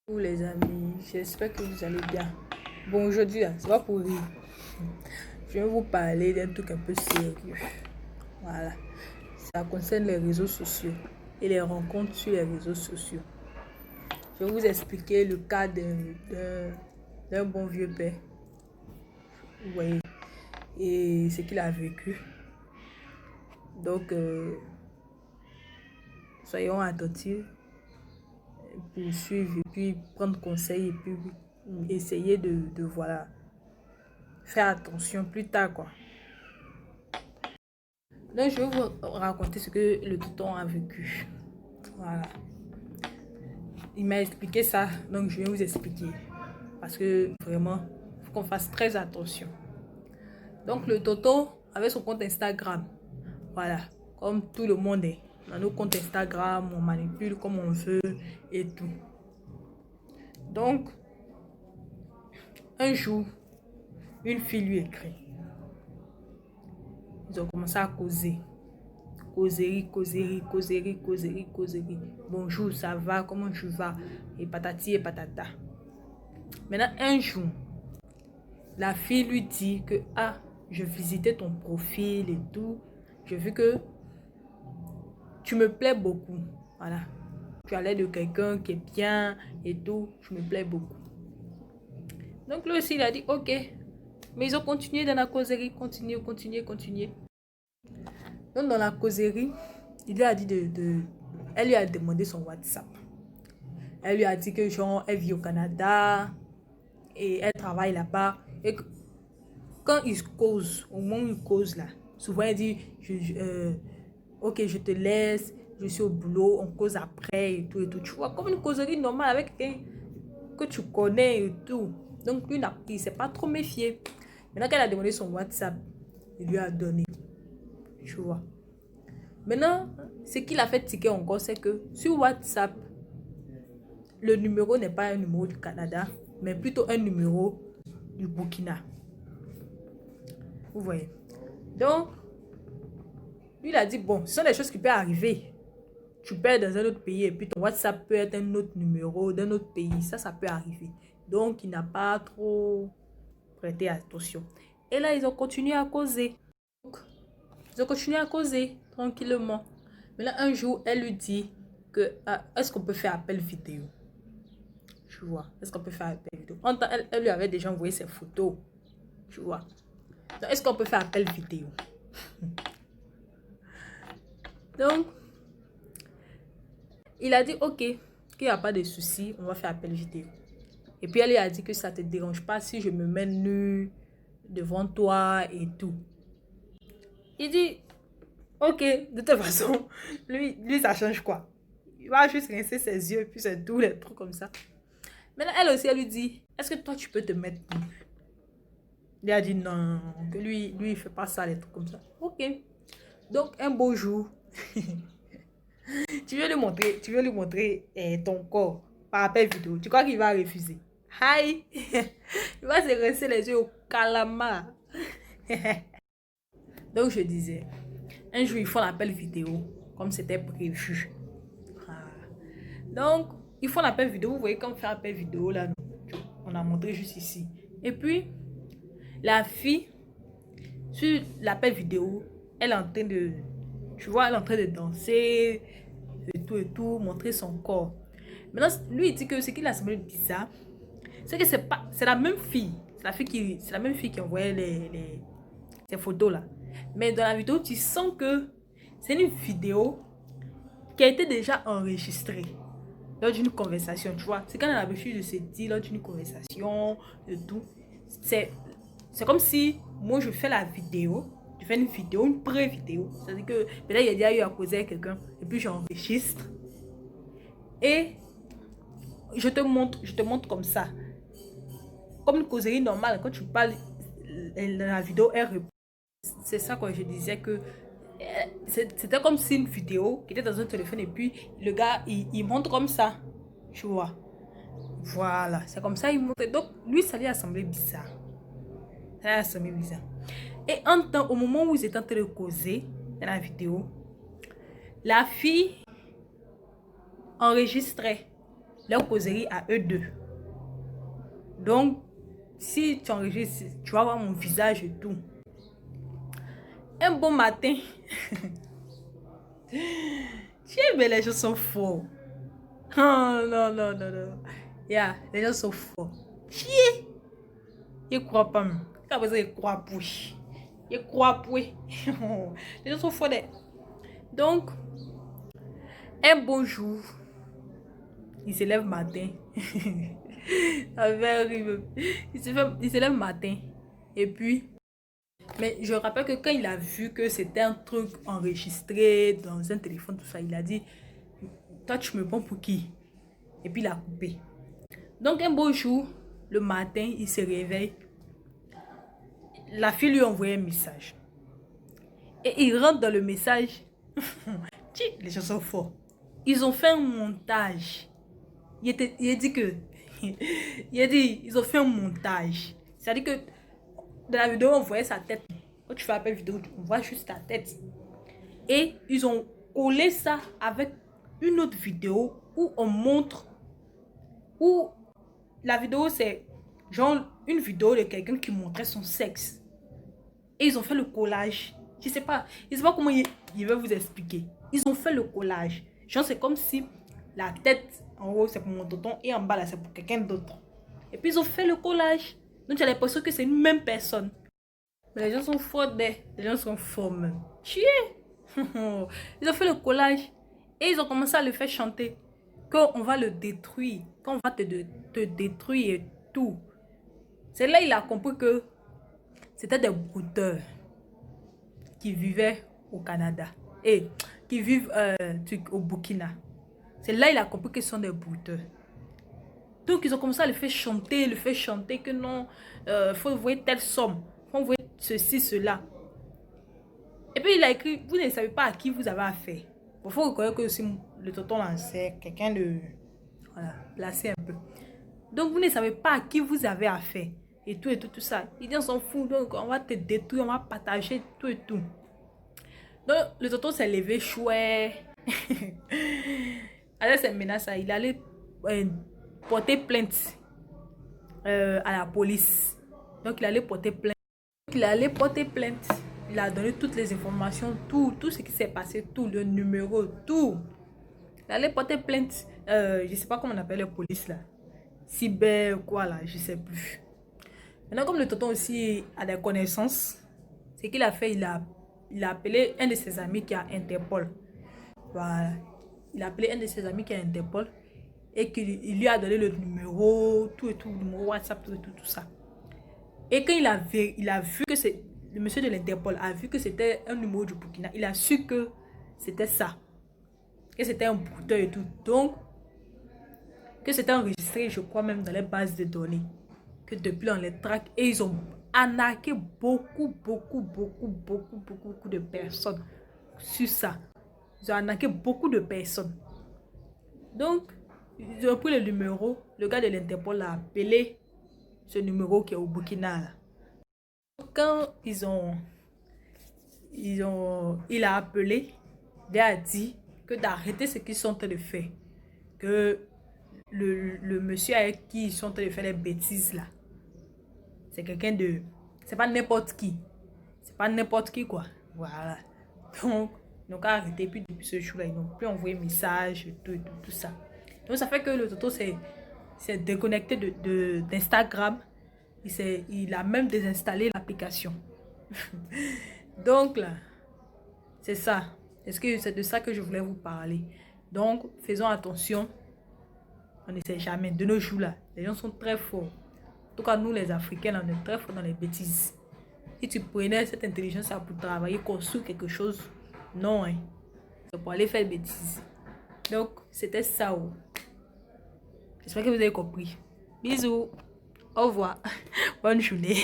Coucou les amis, j'espère que vous allez bien. Bon, aujourd'hui, c'est pas pour rire. Je vais vous parler d'un truc un peu sérieux. Voilà. Ça concerne les réseaux sociaux et les rencontres sur les réseaux sociaux. Je vais vous expliquer le cas d'un bon vieux père. Vous voyez. Et ce qu'il a vécu. Donc, soyons attentifs pour suivre et puis prendre conseil et puis essayer de voilà, faire attention plus tard quoi. Donc je vais vous raconter ce que le tonton a vécu. Voilà. Il m'a expliqué ça, donc je vais vous expliquer. Parce que vraiment, il faut qu'on fasse très attention. Donc le tonton avait son compte Instagram. Voilà, comme tout le monde est. On a nos comptes Instagram, on manipule comme on veut et tout. Donc, un jour, une fille lui écrit. Ils ont commencé à causer. Causerie. Bonjour, ça va? Comment tu vas? Et patati et patata. Maintenant, un jour, la fille lui dit que je visitais ton profil et tout. J'ai vu que tu me plais beaucoup. Voilà. Tu as l'air de quelqu'un qui est bien et tout. Tu me plais beaucoup. Donc lui aussi, il a dit ok. Mais ils ont continué dans la causerie. Continuer. Donc dans la causerie, il lui a dit elle lui a demandé son WhatsApp. Elle lui a dit que genre, elle vit au Canada et elle travaille là-bas. Et quand ils causent, au moment où ils causent là, souvent elle dit, ok, je te laisse, je suis au boulot, on cause après et tout. Tu vois, comme une causerie normale avec quelqu'un que tu connais et tout. Donc lui, il ne s'est pas trop méfié. Maintenant qu'elle a demandé son WhatsApp, il lui a donné. Tu vois. Maintenant, ce qui l'a fait tiquer encore, c'est que sur WhatsApp, le numéro n'est pas un numéro du Canada, mais plutôt un numéro du Burkina. Vous voyez. Donc, lui, il a dit, bon, ce sont des choses qui peuvent arriver. Tu perds dans un autre pays et puis ton WhatsApp peut être un autre numéro d'un autre pays. Ça peut arriver. Donc, il n'a pas trop prêté attention. Et là, ils ont continué à causer. Ils ont continué à causer tranquillement. Mais là, un jour, elle lui dit que est-ce qu'on peut faire appel vidéo? Tu vois, est-ce qu'on peut faire appel vidéo? Elle lui avait déjà envoyé ses photos. Tu vois. Est-ce qu'on peut faire appel vidéo? Donc, il a dit ok, qu'il n'y a pas de souci, on va faire appel vidéo. Et puis elle lui a dit que ça ne te dérange pas si je me mets nu devant toi et tout. Il dit ok, de toute façon, lui ça change quoi? Il va juste rincer ses yeux, puis c'est tout, les trucs comme ça. Maintenant, elle aussi, elle lui dit, est-ce que toi, tu peux te mettre nu? Il a dit non, que lui, il ne fait pas ça, les trucs comme ça. Ok. Donc, un beau jour, tu veux lui montrer ton corps par appel vidéo. Tu crois qu'il va refuser? Aïe! Il va se rincer les yeux au calamar. Donc, je disais, un jour, ils font l'appel vidéo, comme c'était prévu. Donc, ils font l'appel vidéo. Vous voyez, quand on fait l'appel vidéo, là, on a montré juste ici. Et puis, la fille, sur l'appel vidéo, elle est en train de, tu vois, elle est en train de danser et tout, montrer son corps. Maintenant, lui, il dit que ce qui l'a semblé bizarre, c'est que c'est la même fille. C'est la même fille qui envoyait ces photos là. Mais dans la vidéo, tu sens que c'est une vidéo qui a été déjà enregistrée lors d'une conversation, tu vois. C'est quand on a l'habitude de se dire lors d'une conversation et tout. C'est comme si moi je fais la vidéo, je fais une vidéo, une pré-vidéo. C'est-à-dire que peut-être il y a déjà eu à causer avec quelqu'un et puis j'enregistre. Et je te montre comme ça. Comme une causerie normale, quand tu parles, la vidéo est répondue. C'est ça que je disais que c'était comme si une vidéo qui était dans un téléphone et puis le gars, il montre comme ça. Tu vois. Voilà, c'est comme ça il montre. Donc, lui, ça lui a semblé bizarre. Ça lui a semblé bizarre. Et au moment où ils étaient en train de causer dans la vidéo, la fille enregistrait. leur causerie à eux deux. Donc, si tu enregistres, tu vas voir mon visage et tout. Un bon matin, mais les gens sont forts. Oh, non, non, non, non. Yeah, les gens sont forts. Chier. Ils croient pas même. Quand vous ils croient pour. Ils croient pour. Les gens sont forts. Donc, un bon jour, il se lève matin. Il se lève matin. Et puis, mais je rappelle que quand il a vu que c'était un truc enregistré dans un téléphone, tout ça, il a dit, toi tu me prends pour qui? Et puis il a coupé. Donc un beau jour, le matin, il se réveille. La fille lui a envoyé un message. Et il rentre dans le message. Les gens sont forts. Ils ont fait un montage. Il a dit que... ils ont fait un montage. C'est-à-dire que dans la vidéo, on voyait sa tête. Quand tu fais appel vidéo, on voit juste ta tête. Et ils ont collé ça avec une autre vidéo où on montre... Où la vidéo, c'est genre une vidéo de quelqu'un qui montrait son sexe. Et ils ont fait le collage. Je sais pas comment il va vous expliquer. Ils ont fait le collage. Genre, c'est comme si la tête, en haut, c'est pour mon tonton et en bas, là, c'est pour quelqu'un d'autre. Et puis, ils ont fait le collage. Donc, tu as l'impression que c'est une même personne. Mais les gens sont forts, les gens sont forts même. Chier. Ils ont fait le collage et ils ont commencé à le faire chanter. Qu'on va le détruire. Qu'on va te détruire et tout. C'est là qu'il a compris que c'était des brouteurs qui vivaient au Canada et qui vivent au Burkina. C'est là qu'il a compris que ce sont des brouteurs. Donc ils ont commencé à le faire chanter que non, faut envoyer telle somme, faut envoyer ceci, cela. Et puis il a écrit, vous ne savez pas à qui vous avez affaire. Il faut reconnaître que aussi le tonton là, c'est quelqu'un de... Voilà, placé un peu. Donc vous ne savez pas à qui vous avez affaire. Et tout, ça. Il dit on s'en fout, donc on va te détruire, on va partager tout et tout. Donc le tonton s'est levé chouette. Alors c'est menace, il allait porter plainte à la police. Donc il allait porter plainte. Il a donné toutes les informations, tout ce qui s'est passé, tout le numéro, tout. Il allait porter plainte. Je ne sais pas comment on appelle la police là. Cyber quoi là, je ne sais plus. Maintenant, comme le tonton aussi a des connaissances, ce qu'il a fait, il a appelé un de ses amis qui a Interpol. Voilà. Il a appelé un de ses amis qui a Interpol et qu'il lui a donné le numéro, tout, le numéro WhatsApp, tout ça. Et quand il a vu que c'est le monsieur de l'Interpol a vu que c'était un numéro du Burkina, il a su que c'était ça. Que c'était un brouteur et tout. Donc, que c'était enregistré, je crois même dans les bases de données. Que depuis on les traque et ils ont arnaqué beaucoup de personnes sur ça. Ils ont arnaqué beaucoup de personnes. Donc, ils ont pris le numéro. Le gars de l'Interpol a appelé ce numéro qui est au Burkina. Là. Quand il a appelé, il a dit que d'arrêter ce qu'ils sont en train de faire. Que le monsieur avec qui ils sont en train de faire les bêtises là, c'est quelqu'un de... C'est pas n'importe qui. C'est pas n'importe qui quoi. Voilà. Donc, ils n'ont qu'à arrêter. Puis depuis ce jour-là, ils n'ont plus envoyé message, tout ça. Donc ça fait que le tonton s'est déconnecté d'Instagram. Il a même désinstallé l'application. Donc là, c'est ça. C'est de ça que je voulais vous parler. Donc, faisons attention. On ne sait jamais. De nos jours là, les gens sont très forts. En tout cas, nous les Africains, on est très forts dans les bêtises. Si tu prenais cette intelligence pour travailler, construire quelque chose, non, hein. C'est pour aller faire des bêtises. Donc, c'était ça. Oh. J'espère que vous avez compris. Bisous. Au revoir. Bonne journée.